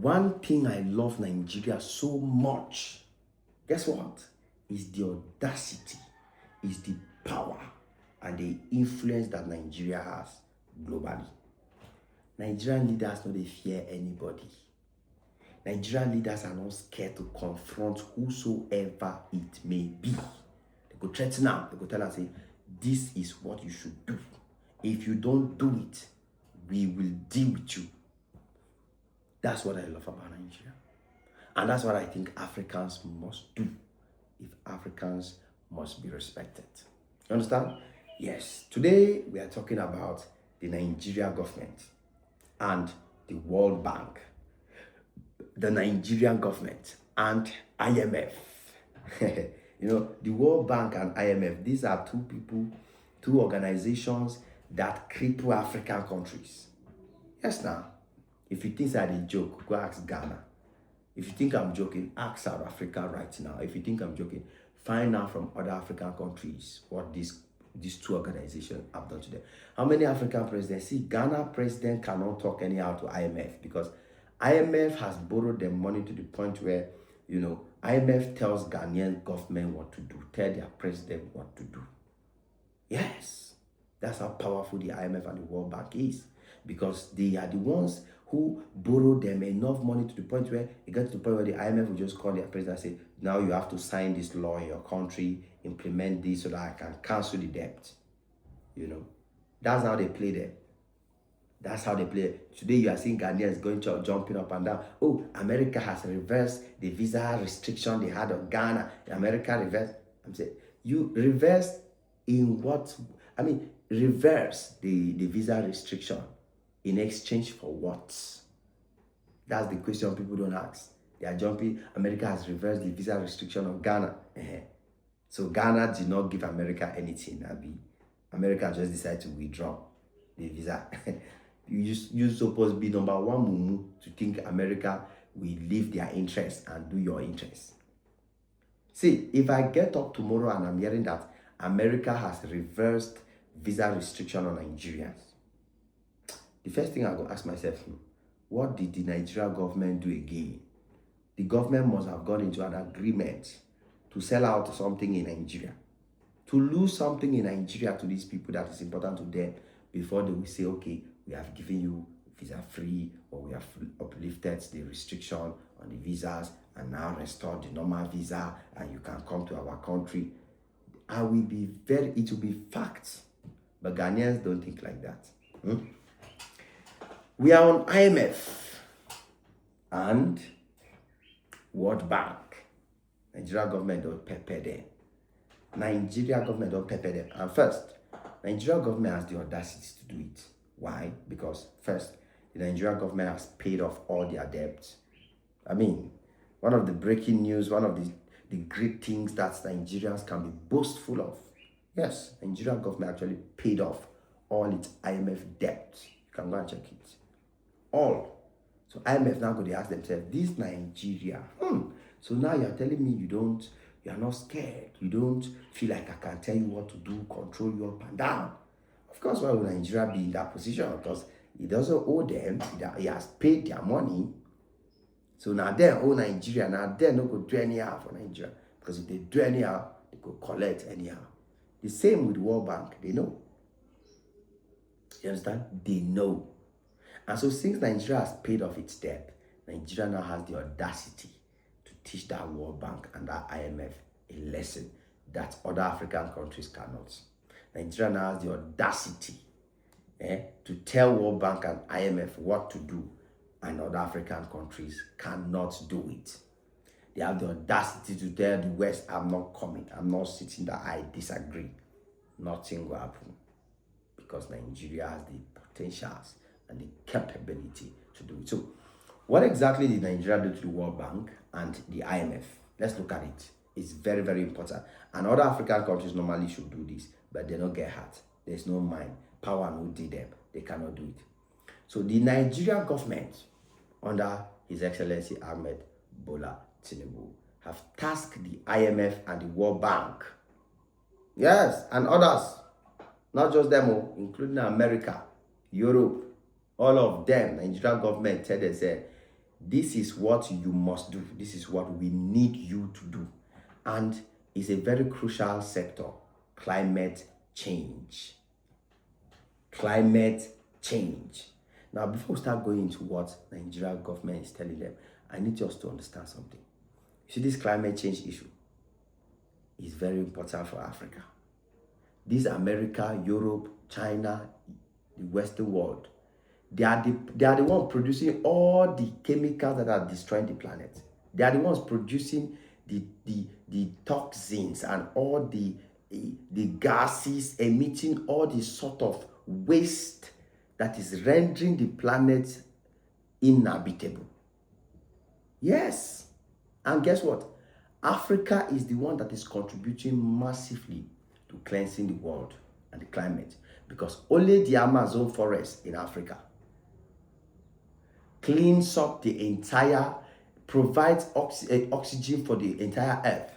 One thing I love Nigeria so much, guess what? Is the audacity, is the power, and the influence that Nigeria has globally. Nigerian leaders no dey fear anybody. Nigerian leaders are not scared to confront whosoever it may be. They go threaten them. They go tell us, say, this is what you should do. If you don't do it, we will deal with you. That's what I love about Nigeria. And that's what I think Africans must do if Africans must be respected. You understand? Yes. Today, we are talking about the Nigeria government and the World Bank, the Nigerian government and IMF. You know, the World Bank and IMF, these are two organizations that cripple African countries. Yes, now. If you think I'm a joke, go ask Ghana. If you think I'm joking, ask South Africa right now. If you think I'm joking, find out from other African countries what these two organizations have done to them. How many African presidents? See, Ghana president cannot talk anyhow to IMF because IMF has borrowed them money to the point where, you know, IMF tells Ghanaian government what to do, tell their president what to do. Yes, that's how powerful the IMF and the World Bank is, because they are the ones who borrow them enough money to the point where it gets to the point where the IMF will just call their president and say, now you have to sign this law in your country, implement this so that I can cancel the debt. You know, that's how they play them. That's how they play. Today you are seeing Ghanaians going to jumping up and down. Oh, America has reversed the visa restriction they had on Ghana. America reversed. I'm saying, you reverse in what? I mean, reverse the visa restriction in exchange for what? That's the question people don't ask. They are jumping. America has reversed the visa restriction on Ghana. So Ghana did not give America anything. America just decided to withdraw the visa. You're supposed to be number one mumu to think America will leave their interest and do your interest. See, if I get up tomorrow and I'm hearing that America has reversed visa restriction on Nigerians, the first thing I go ask myself, what did the Nigerian government do again? The government must have gone into an agreement to sell out something in Nigeria, to lose something in Nigeria to these people that is important to them before they will say, okay, we have given you visa free, or we have uplifted the restriction on the visas and now restored the normal visa and you can come to our country. It will be facts. But Ghanaians don't think like that. We are on IMF and World Bank. Nigeria government don't pepper them. Nigeria government don't pepper them. And first, Nigeria government has the audacity to do it. Why? Because first, the Nigerian government has paid off all their debts. I mean, one of the breaking news, one of the great things that Nigerians can be boastful of. Yes, Nigerian government actually paid off all its IMF debts. You can go and check it. All. So IMF now go to ask themselves, this Nigeria, so now you're telling me you're not scared. You don't feel like I can tell you what to do, control you up and down. Of course, why would Nigeria be in that position? Because he doesn't owe them. He has paid their money. So now they owe Nigeria. Now they no go do anyhow for Nigeria. Because if they do anyhow, they go collect anyhow. The same with World Bank. They know. You understand? They know. And so since Nigeria has paid off its debt, Nigeria now has the audacity to teach that World Bank and that IMF a lesson that other African countries cannot. Nigeria now has the audacity to tell World Bank and IMF what to do, and other African countries cannot do it. They have the audacity to tell the West, I'm not coming, I'm not sitting there, I disagree. Nothing will happen, because Nigeria has the potentials and the capability to do it. So, what exactly did Nigeria do to the World Bank and the IMF? Let's look at it. It's very, very important. And other African countries normally should do this, but they don't get hurt. There's no mind. Power no did them. They cannot do it. So the Nigerian government, under His Excellency Ahmed Bola Tinubu, have tasked the IMF and the World Bank. Yes, and others. Not just them, including America, Europe, all of them. Nigerian government said, This is what you must do. This is what we need you to do. And it's a very crucial sector, climate change. Climate change. Now, before we start going into what Nigeria government is telling them, I need us to understand something. You see, this climate change issue is very important for Africa. This America, Europe, China, the Western world, they are the ones producing all the chemicals that are destroying the planet. They are the ones producing the toxins and all the gases, emitting all the sort of waste that is rendering the planet inhabitable. Yes. And guess what? Africa is the one that is contributing massively to cleansing the world and the climate, because only the Amazon forest in Africa cleans up the entire, provides oxygen for the entire earth,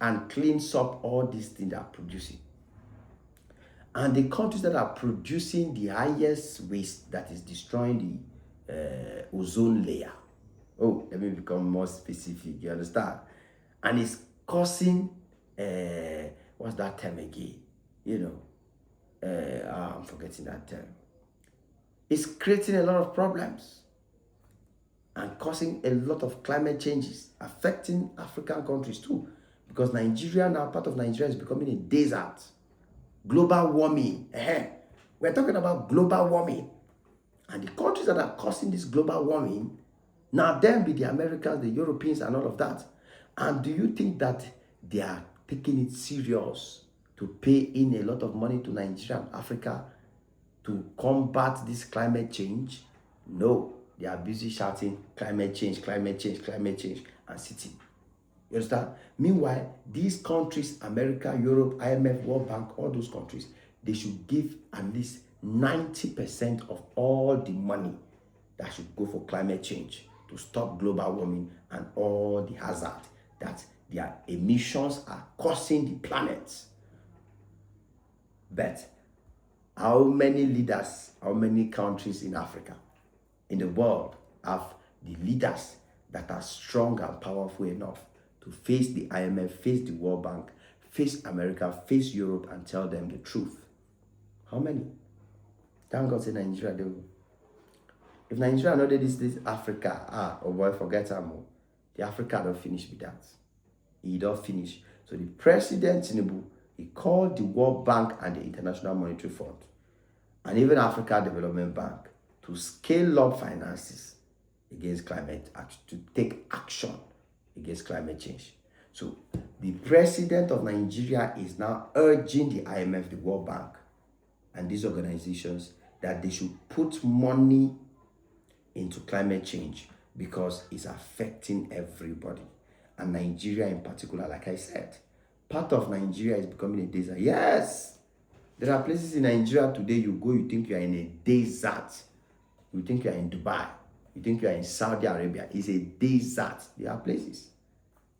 and cleans up all these things that are producing. And the countries that are producing the highest waste that is destroying the ozone layer. Oh, let me become more specific, you understand? And it's causing, what's that term again? I'm forgetting that term. It's creating a lot of problems and causing a lot of climate changes, affecting African countries too. Because Nigeria now, part of Nigeria is becoming a desert. Global warming. We're talking about global warming. And the countries that are causing this global warming, now them be the Americans, the Europeans, and all of that. And do you think that they are taking it serious to pay in a lot of money to Nigeria and Africa to combat this climate change? No, they are busy shouting climate change, climate change, climate change, and sitting. You understand? Meanwhile, these countries, America, Europe, IMF, World Bank, all those countries, they should give at least 90% of all the money that should go for climate change to stop global warming and all the hazard that their emissions are causing the planet. But how many leaders, how many countries in Africa, in the world, have the leaders that are strong and powerful enough to face the IMF, face the World Bank, face America, face Europe, and tell them the truth? How many? Thank God say Nigeria do. If Nigeria know this Africa, oh boy, forget them. The Africa don't finish with that. He don't finish. So the president, Tinubu, he called the World Bank and the International Monetary Fund and even Africa Development Bank to scale up finances against climate action, to take action against climate change. So the president of Nigeria is now urging the IMF, the World Bank, and these organizations that they should put money into climate change because it's affecting everybody. And Nigeria in particular, like I said, part of Nigeria is becoming a desert. Yes, there are places in Nigeria today you go, you think you are in a desert. You think you are in Dubai. You think you are in Saudi Arabia. It's a desert. There are places.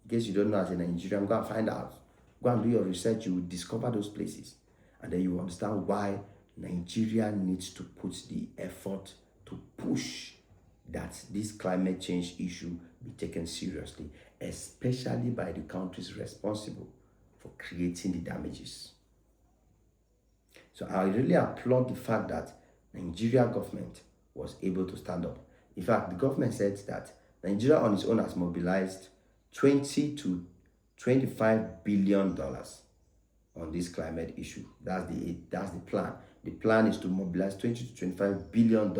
In case you don't know as a Nigerian, go and find out. Go and do your research. You will discover those places. And then you will understand why Nigeria needs to put the effort to push that this climate change issue be taken seriously, especially by the countries responsible for creating the damages. So I really applaud the fact that Nigeria government was able to stand up. In fact, the government said that Nigeria on its own has mobilized $20 to $25 billion on this climate issue. That's the plan. The plan is to mobilize $20 to $25 billion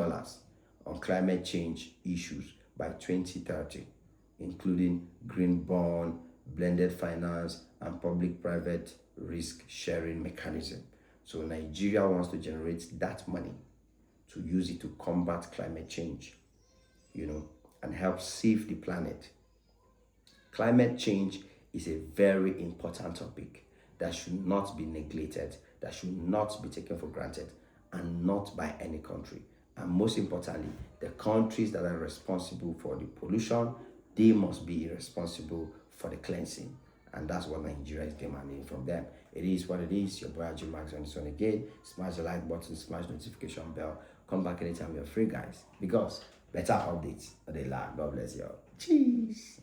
on climate change issues by 2030, including green bond, blended finance, and public-private risk-sharing mechanism. So Nigeria wants to generate that money to use it to combat climate change, and help save the planet. Climate change is a very important topic that should not be neglected, that should not be taken for granted, and not by any country. And most importantly, the countries that are responsible for the pollution, they must be responsible for the cleansing. And that's what Nigeria is demanding from them. It is what it is. Your boy Jim Max on this one again. Smash the like button, smash the notification bell. Come back anytime you're free, guys. Because Better updates. They lag. God bless you all. Cheese.